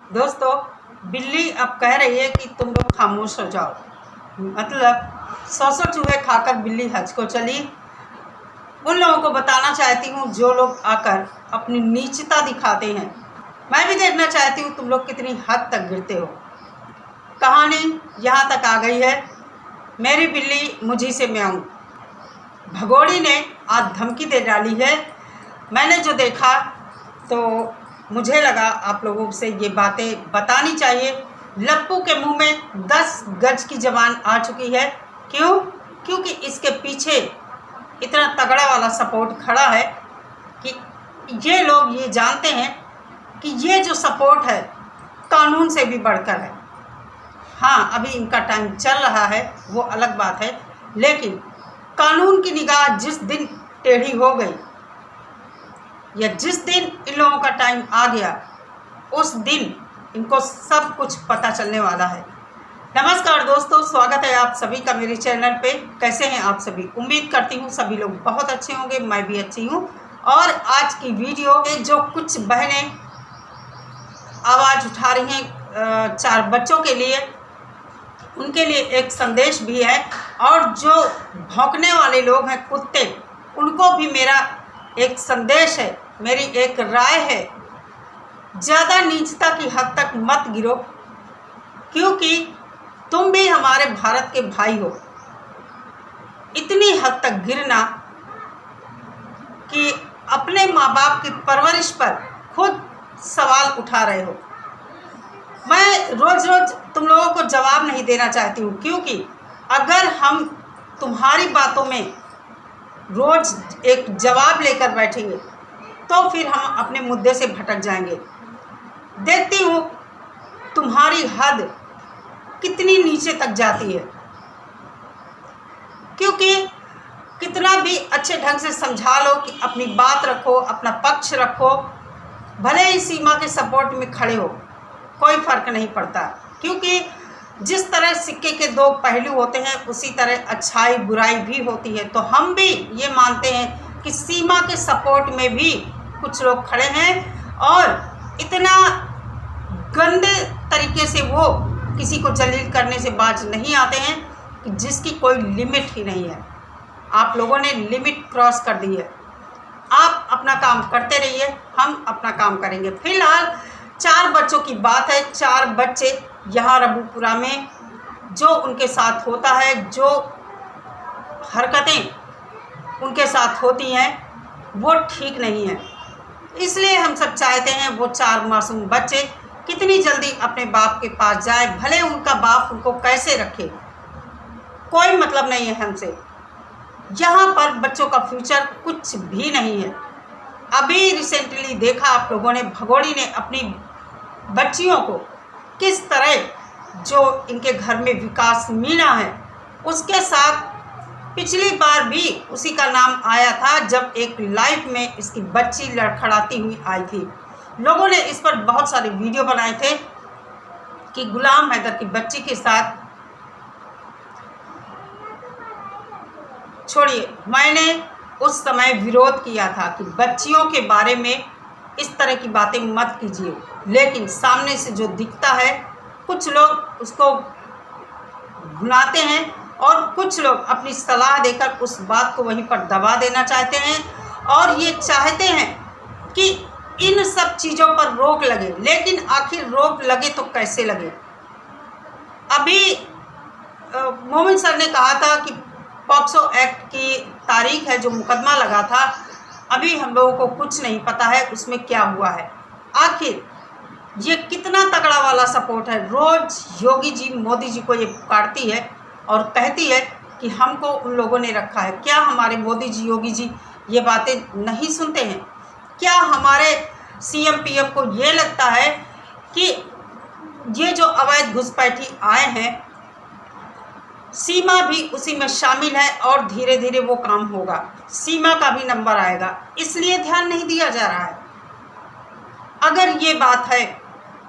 दोस्तों, बिल्ली अब कह रही है कि तुम लोग खामोश हो जाओ। मतलब 100 चूहे खाकर बिल्ली हज को चली। उन लोगों को बताना चाहती हूँ जो लोग आकर अपनी नीचता दिखाते हैं। मैं भी देखना चाहती हूँ तुम लोग कितनी हद तक गिरते हो। कहानी यहाँ तक आ गई है, मेरी बिल्ली मुझी से म्याऊं। भगोड़ी ने आज धमकी दे डाली है। मैंने जो देखा तो मुझे लगा आप लोगों से ये बातें बतानी चाहिए। लप्पू के मुंह में 10 गज की ज़बान आ चुकी है। क्यों? क्योंकि इसके पीछे इतना तगड़ा वाला सपोर्ट खड़ा है कि ये लोग ये जानते हैं कि ये जो सपोर्ट है कानून से भी बढ़कर है। हाँ, अभी इनका टाइम चल रहा है वो अलग बात है, लेकिन कानून की निगाह जिस दिन टेढ़ी हो गई या जिस दिन इन लोगों का टाइम आ गया उस दिन इनको सब कुछ पता चलने वाला है। नमस्कार दोस्तों, स्वागत है आप सभी का मेरे चैनल पे। कैसे हैं आप सभी? उम्मीद करती हूँ सभी लोग बहुत अच्छे होंगे, मैं भी अच्छी हूँ। और आज की वीडियो में जो कुछ बहनें आवाज़ उठा रही हैं 4 बच्चों के लिए, उनके लिए एक संदेश भी है। और जो भौंकने वाले लोग हैं कुत्ते, उनको भी मेरा एक संदेश है, मेरी एक राय है। ज़्यादा नीचता की हद तक मत गिरो, क्योंकि तुम भी हमारे भारत के भाई हो। इतनी हद तक गिरना कि अपने माँ बाप की परवरिश पर खुद सवाल उठा रहे हो। मैं रोज़ रोज़ तुम लोगों को जवाब नहीं देना चाहती हूँ, क्योंकि अगर हम तुम्हारी बातों में रोज़ एक जवाब लेकर बैठेंगे तो फिर हम अपने मुद्दे से भटक जाएंगे। देखती हूँ तुम्हारी हद कितनी नीचे तक जाती है, क्योंकि कितना भी अच्छे ढंग से समझा लो कि अपनी बात रखो, अपना पक्ष रखो, भले ही सीमा के सपोर्ट में खड़े हो, कोई फ़र्क नहीं पड़ता। क्योंकि जिस तरह सिक्के के 2 पहलू होते हैं उसी तरह अच्छाई बुराई भी होती है। तो हम भी ये मानते हैं कि सीमा के सपोर्ट में भी कुछ लोग खड़े हैं और इतना गंदे तरीके से वो किसी को जलील करने से बाज नहीं आते हैं कि जिसकी कोई लिमिट ही नहीं है। आप लोगों ने लिमिट क्रॉस कर दी है। आप अपना काम करते रहिए, हम अपना काम करेंगे। फिलहाल 4 बच्चों की बात है। 4 बच्चे यहाँ रबूपुरा में जो उनके साथ होता है, जो हरकतें उनके साथ होती हैं वो ठीक नहीं है। इसलिए हम सब चाहते हैं वो 4 मासूम बच्चे कितनी जल्दी अपने बाप के पास जाए। भले उनका बाप उनको कैसे रखे, कोई मतलब नहीं है हमसे। यहाँ पर बच्चों का फ्यूचर कुछ भी नहीं है। अभी रिसेंटली देखा आप लोगों ने, भगोड़ी ने अपनी बच्चियों को किस तरह जो इनके घर में विकास मीना है उसके साथ पिछली बार भी उसी का नाम आया था जब एक लाइव में इसकी बच्ची लड़खड़ाती हुई आई थी। लोगों ने इस पर बहुत सारे वीडियो बनाए थे कि गुलाम हैदर की बच्ची के साथ। छोड़िए, मैंने उस समय विरोध किया था कि बच्चियों के बारे में इस तरह की बातें मत कीजिए, लेकिन सामने से जो दिखता है कुछ लोग उसको भुनाते हैं और कुछ लोग अपनी सलाह देकर उस बात को वहीं पर दबा देना चाहते हैं और ये चाहते हैं कि इन सब चीज़ों पर रोक लगे। लेकिन आखिर रोक लगे तो कैसे लगे? अभी मोमिन सर ने कहा था कि पॉक्सो एक्ट की तारीख है जो मुकदमा लगा था, अभी हम लोगों को कुछ नहीं पता है उसमें क्या हुआ है। आखिर ये कितना तगड़ा वाला सपोर्ट है। रोज़ योगी जी मोदी जी को ये पुकारती है और कहती है कि हमको उन लोगों ने रखा है। क्या हमारे मोदी जी योगी जी ये बातें नहीं सुनते हैं? क्या हमारे सीएम पीएम को ये लगता है कि ये जो अवैध घुसपैठी आए हैं सीमा भी उसी में शामिल है और धीरे धीरे वो काम होगा, सीमा का भी नंबर आएगा, इसलिए ध्यान नहीं दिया जा रहा है। अगर ये बात है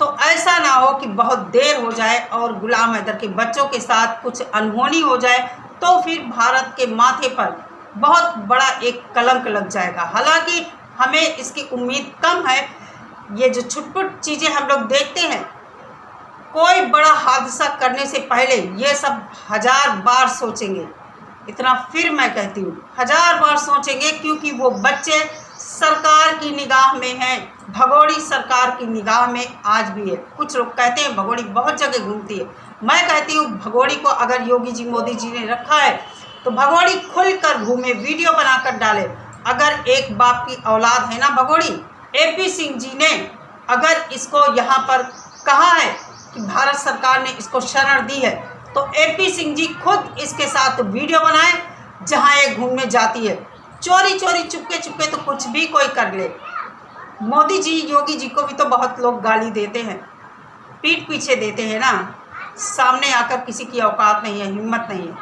तो ऐसा ना हो कि बहुत देर हो जाए और गुलाम हैदर के बच्चों के साथ कुछ अनहोनी हो जाए तो फिर भारत के माथे पर बहुत बड़ा एक कलंक लग जाएगा। हालांकि हमें इसकी उम्मीद कम है। ये जो छुटपुट चीज़ें हम लोग देखते हैं कोई बड़ा हादसा करने से पहले ये सब 1000 बार सोचेंगे। इतना फिर मैं कहती हूँ 1000 बार सोचेंगे, क्योंकि वो बच्चे सरकार की निगाह में हैं, भगोड़ी सरकार की निगाह में आज भी है। कुछ लोग कहते हैं भगोड़ी बहुत जगह घूमती है, मैं कहती हूँ भगोड़ी को अगर योगी जी मोदी जी ने रखा है तो भगोड़ी खुलकर घूमे, वीडियो बनाकर डाले। अगर एक बाप की औलाद है ना भगोड़ी, AP सिंह जी ने अगर इसको यहाँ पर कहा है कि भारत सरकार ने इसको शरण दी है, तो AP सिंह जी खुद इसके साथ वीडियो बनाए जहाँ ये घूमने जाती है। चोरी चोरी चुपके चुपके तो कुछ भी कोई कर ले। मोदी जी योगी जी को भी तो बहुत लोग गाली देते हैं, पीठ पीछे देते हैं ना, सामने आकर किसी की औकात नहीं है, हिम्मत नहीं है।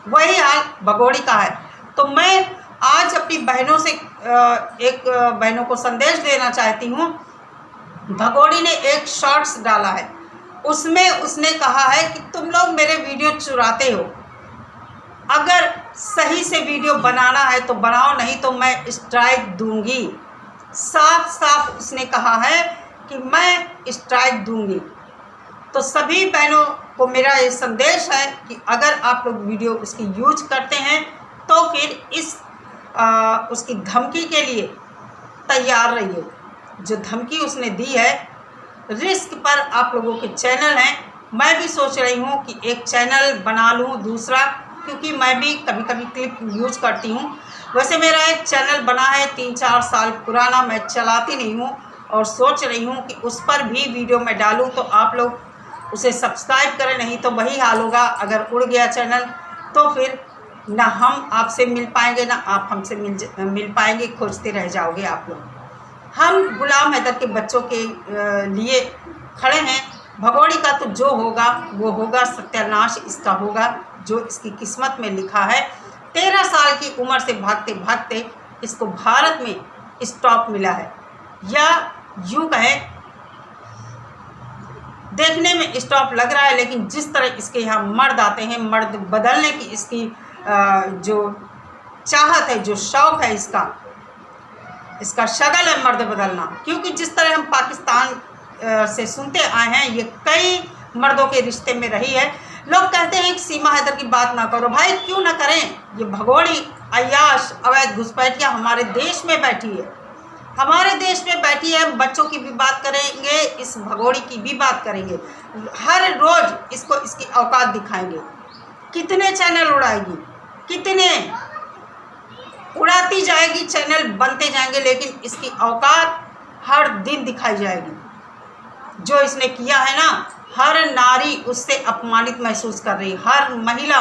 वही हाल भगोड़ी का है। तो मैं आज अपनी बहनों से एक बहनों को संदेश देना चाहती हूँ। भगोड़ी ने एक शॉर्ट्स डाला है, उसमें उसने कहा है कि तुम लोग मेरे वीडियो चुराते हो, अगर सही से वीडियो बनाना है तो बनाओ, नहीं तो मैं स्ट्राइक दूंगी। साफ साफ उसने कहा है कि मैं स्ट्राइक दूंगी। तो सभी बहनों को मेरा ये संदेश है कि अगर आप लोग वीडियो उसकी यूज करते हैं तो फिर इस उसकी धमकी के लिए तैयार रहिए। जो धमकी उसने दी है, रिस्क पर आप लोगों के चैनल हैं। मैं भी सोच रही हूँ कि एक चैनल बना लूँ दूसरा, क्योंकि मैं भी कभी कभी क्लिप यूज करती हूँ। वैसे मेरा एक चैनल बना है 3-4 साल पुराना, मैं चलाती नहीं हूँ और सोच रही हूँ कि उस पर भी वीडियो मैं डालूँ तो आप लोग उसे सब्सक्राइब करें, नहीं तो वही हाल होगा। अगर उड़ गया चैनल तो फिर ना हम आपसे मिल पाएंगे ना आप हमसे मिल पाएंगे, खोजते रह जाओगे आप लोग। हम गुलाम हैदर के बच्चों के लिए खड़े हैं। भगोड़ी का तो जो होगा वो होगा, सत्यानाश इसका होगा, जो इसकी किस्मत में लिखा है। 13 साल की उम्र से भागते भागते इसको भारत में स्टॉप मिला है, या यूँ कहें देखने में स्टॉप लग रहा है, लेकिन जिस तरह इसके यहाँ मर्द आते हैं, मर्द बदलने की इसकी जो चाहत है, जो शौक़ है, इसका शगल है मर्द बदलना। क्योंकि जिस तरह हम पाकिस्तान से सुनते आए हैं, ये कई मर्दों के रिश्ते में रही है। लोग कहते हैं कि सीमा हैदर की बात ना करो, भाई क्यों ना करें। ये भगोड़ी अय्याश अवैध घुसपैठिया हमारे देश में बैठी है, हमारे देश में बैठी है। बच्चों की भी बात करेंगे, इस भगोड़ी की भी बात करेंगे, हर रोज़ इसको इसकी औकात दिखाएंगे। कितने चैनल उड़ाएगी, कितने उड़ाती जाएगी, चैनल बनते जाएंगे, लेकिन इसकी औकात हर दिन दिखाई जाएगी। जो इसने किया है ना, हर नारी उससे अपमानित महसूस कर रही है, हर महिला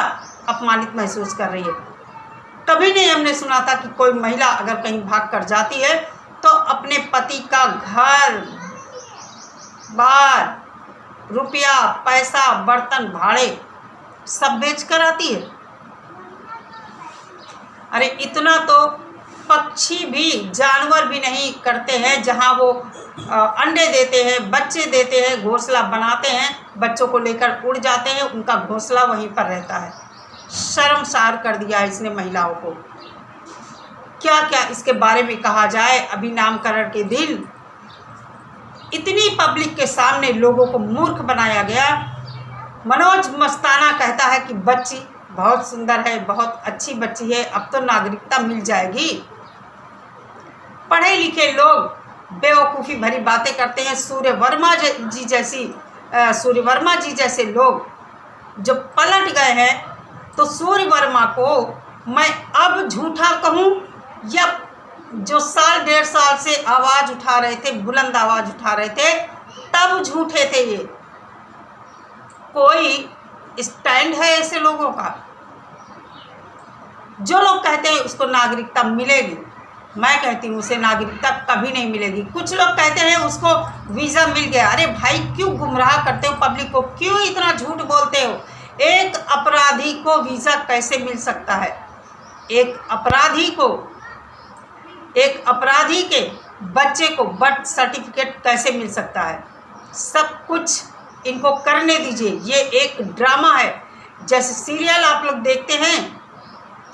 अपमानित महसूस कर रही है। कभी नहीं हमने सुना था कि कोई महिला अगर कहीं भाग कर जाती है तो अपने पति का घर बार, रुपया, पैसा, बर्तन, भाड़े सब बेच कर आती है। अरे इतना तो पक्षी भी, जानवर भी नहीं करते हैं। जहाँ वो अंडे देते हैं, बच्चे देते हैं, घोंसला बनाते हैं, बच्चों को लेकर उड़ जाते हैं, उनका घोंसला वहीं पर रहता है। शर्मसार कर दिया है इसने महिलाओं को। क्या क्या इसके बारे में कहा जाए। अभी नामकरण के दिन इतनी पब्लिक के सामने लोगों को मूर्ख बनाया गया। मनोज मस्ताना कहता है कि बच्ची बहुत सुंदर है, बहुत अच्छी बच्ची है, अब तो नागरिकता मिल जाएगी। पढ़े लिखे लोग बेवकूफ़ी भरी बातें करते हैं। सूर्यवर्मा जी जैसे लोग जो पलट गए हैं, तो सूर्यवर्मा को मैं अब झूठा कहूँ, या जो 1.5 साल से आवाज़ उठा रहे थे, बुलंद आवाज़ उठा रहे थे, तब झूठे थे ये। कोई स्टैंड है ऐसे लोगों का? जो लोग कहते हैं उसको नागरिकता मिलेगी, मैं कहती हूँ उसे नागरिकता कभी नहीं मिलेगी। कुछ लोग कहते हैं उसको वीज़ा मिल गया। अरे भाई क्यों गुमराह करते हो पब्लिक को, क्यों इतना झूठ बोलते हो? एक अपराधी को वीज़ा कैसे मिल सकता है? एक अपराधी के बच्चे को बर्थ सर्टिफिकेट कैसे मिल सकता है? सब कुछ इनको करने दीजिए। ये एक ड्रामा है, जैसे सीरियल आप लोग देखते हैं,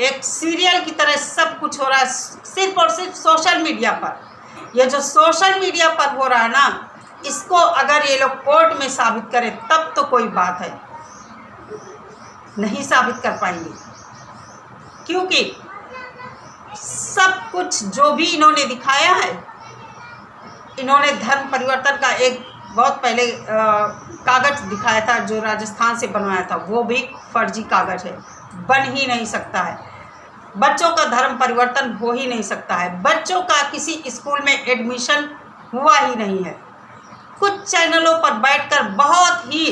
एक सीरियल की तरह सब कुछ हो रहा है सिर्फ और सिर्फ सोशल मीडिया पर। ये जो सोशल मीडिया पर हो रहा है ना, इसको अगर ये लोग कोर्ट में साबित करें तब तो कोई बात है, नहीं साबित कर पाएंगे, क्योंकि सब कुछ जो भी इन्होंने दिखाया है, इन्होंने धर्म परिवर्तन का एक बहुत पहले कागज़ दिखाया था जो राजस्थान से बनवाया था, वो भी फर्जी कागज़ है, बन ही नहीं सकता है। बच्चों का धर्म परिवर्तन हो ही नहीं सकता है। बच्चों का किसी स्कूल में एडमिशन हुआ ही नहीं है। कुछ चैनलों पर बैठकर बहुत ही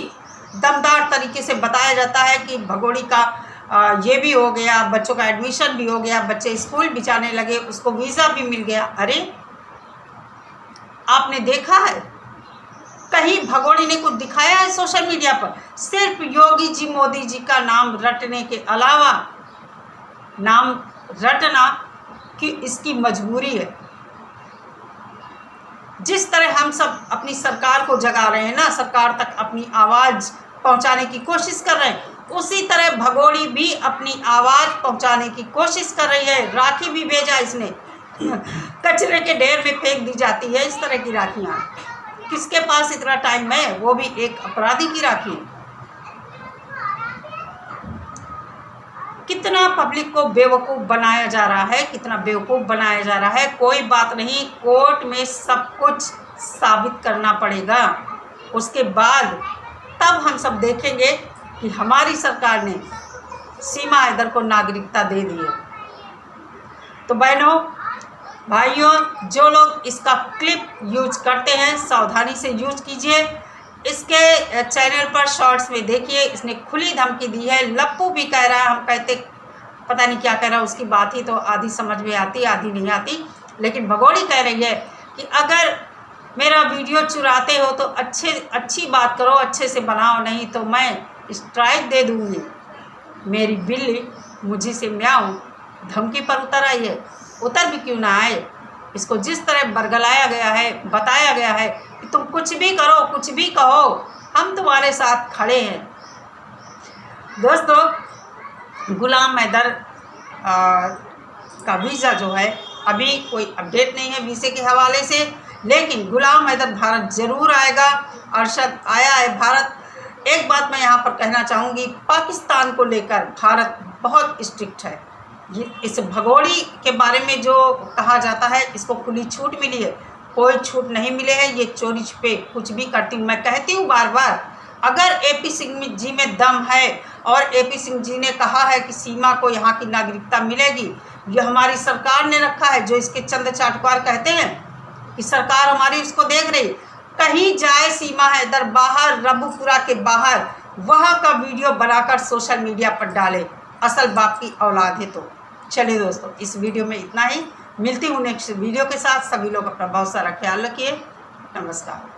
दमदार तरीके से बताया जाता है कि भगोड़ी का ये भी हो गया, बच्चों का एडमिशन भी हो गया, बच्चे स्कूल भी जाने लगे, उसको वीज़ा भी मिल गया। अरे आपने देखा है कहीं भगोड़ी ने कुछ दिखाया है सोशल मीडिया पर? सिर्फ योगी जी, मोदी जी का नाम रटने के अलावा, नाम रटना कि इसकी मजबूरी है। जिस तरह हम सब अपनी सरकार को जगा रहे हैं ना, सरकार तक अपनी आवाज़ पहुंचाने की कोशिश कर रहे हैं, उसी तरह भगोड़ी भी अपनी आवाज़ पहुंचाने की कोशिश कर रही है। राखी भी भेजा इसने, कचरे के ढेर में फेंक दी जाती है इस तरह की राखियाँ। किसके पास इतना टाइम है? वो भी एक अपराधी की राखी। कितना पब्लिक को बेवकूफ़ बनाया जा रहा है, कितना बेवकूफ़ बनाया जा रहा है। कोई बात नहीं, कोर्ट में सब कुछ साबित करना पड़ेगा, उसके बाद तब हम सब देखेंगे कि हमारी सरकार ने सीमा हैदर को नागरिकता दे दी है। तो बहनों भाइयों, जो लोग इसका क्लिप यूज करते हैं सावधानी से यूज कीजिए। इसके चैनल पर शॉर्ट्स में देखिए, इसने खुली धमकी दी है। लप्पू भी कह रहा है, हम कहते पता नहीं क्या कह रहा है, उसकी बात ही तो आधी समझ में आती आधी नहीं आती। लेकिन भगोड़ी कह रही है कि अगर मेरा वीडियो चुराते हो तो अच्छी बात करो, अच्छे से बनाओ, नहीं तो मैं स्ट्राइक दे दूँगी। मेरी बिल्ली मुझे से म्याऊं धमकी पर उतर आई है। उतर भी क्यों ना आए, इसको जिस तरह बरगलाया गया है, बताया गया है कि तुम कुछ भी करो, कुछ भी कहो, हम तुम्हारे साथ खड़े हैं। दोस्तों, गुलाम हैदर का वीज़ा जो है अभी कोई अपडेट नहीं है वीज़े के हवाले से, लेकिन गुलाम हैदर भारत ज़रूर आएगा। अरशद आया है भारत। एक बात मैं यहाँ पर कहना चाहूँगी, पाकिस्तान को लेकर भारत बहुत स्ट्रिक्ट है। ये इस भगोड़ी के बारे में जो कहा जाता है, इसको खुली छूट मिली है, कोई छूट नहीं मिले है। ये चोरी छुपे कुछ भी करती हूँ। मैं कहती हूँ बार बार, अगर एपी सिंह जी में दम है और एपी सिंह जी ने कहा है कि सीमा को यहाँ की नागरिकता मिलेगी, ये हमारी सरकार ने रखा है, जो इसके चंद चाटुकार कहते हैं कि सरकार हमारी उसको देख रही। कहीं जाए सीमा हैदर बाहर, रबुपुरा के बाहर, वहाँ का वीडियो बनाकर सोशल मीडिया पर डाले, असल बाप की औलाद है। तो चलिए दोस्तों, इस वीडियो में इतना ही। मिलती हूँ नेक्स्ट वीडियो के साथ। सभी लोग अपना बहुत सारा ख्याल रखिए। नमस्कार।